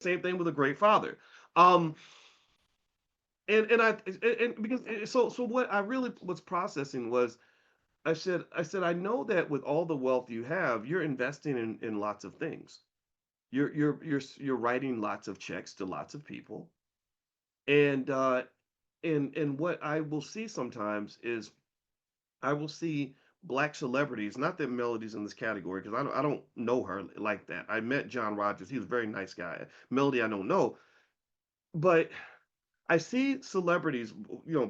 Same thing with a great father. Um, and because so what I really was processing was I said I know that with all the wealth you have, you're investing in lots of things. You're writing lots of checks to lots of people, and and what I will see sometimes is I will see black celebrities. Not that Melody's in this category because I don't know her like that. I met John Rogers. He was a very nice guy. Melody I don't know, but I see celebrities,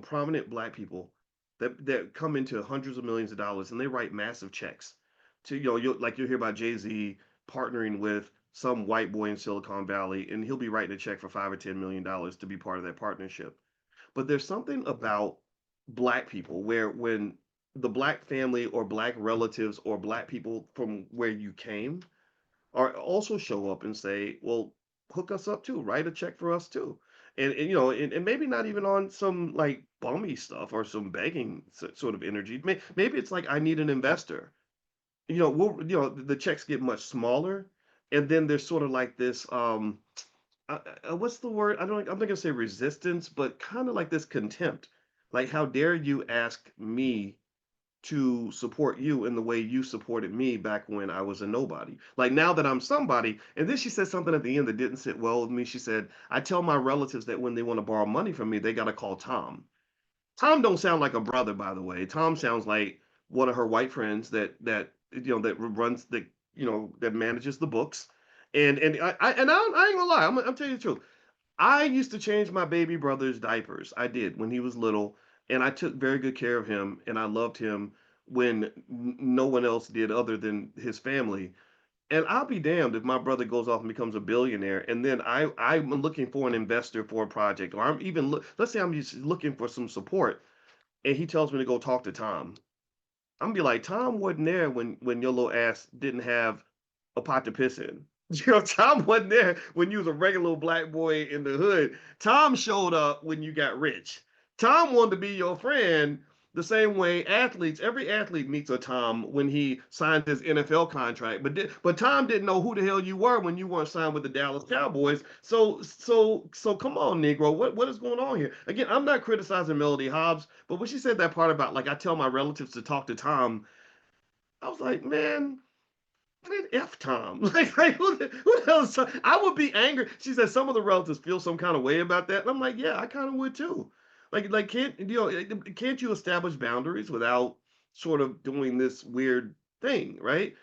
prominent black people that come into hundreds of millions of dollars and they write massive checks to, you'll hear about Jay-Z partnering with some white boy in Silicon Valley, and he'll be writing a check for $5 or $10 million to be part of that partnership. But there's something about black people where when the black family or black relatives or black people from where you came are also show up and say, well, hook us up too, write a check for us too. And maybe not even on some like bummy stuff or some begging sort of energy. Maybe it's like I need an investor. The checks get much smaller, and then there's sort of like this what's the word? I'm not gonna say resistance, but kind of like this contempt. Like, how dare you ask me to support you in the way you supported me back when I was a nobody. Like now that I'm somebody. And then she said something at the end that didn't sit well with me. She said, I tell my relatives that when they want to borrow money from me, they got to call Tom. Tom don't sound like a brother, by the way. Tom sounds like one of her white friends that runs that manages the books. I ain't gonna lie, I'm telling you the truth. I used to change my baby brother's diapers. I did when he was little, and I took very good care of him, and I loved him when no one else did other than his family. And I'll be damned if my brother goes off and becomes a billionaire, and then I'm looking for an investor for a project, or I'm even let's say I'm just looking for some support, and he tells me to go talk to Tom. I'm gonna be like, Tom wasn't there when your little ass didn't have a pot to piss in. Tom wasn't there when you was a regular little black boy in the hood. Tom showed up when you got rich. Tom wanted to be your friend the same way every athlete meets a Tom when he signs his NFL contract. But Tom didn't know who the hell you were when you weren't signed with the Dallas Cowboys. So come on, Negro. What is going on here? Again, I'm not criticizing Melody Hobbs, but when she said that part about like I tell my relatives to talk to Tom, I was like, man, F Tom. Like who the hell is Tom? I would be angry. She said some of the relatives feel some kind of way about that. And I'm like, yeah, I kind of would too. Like can't you establish boundaries without sort of doing this weird thing, right?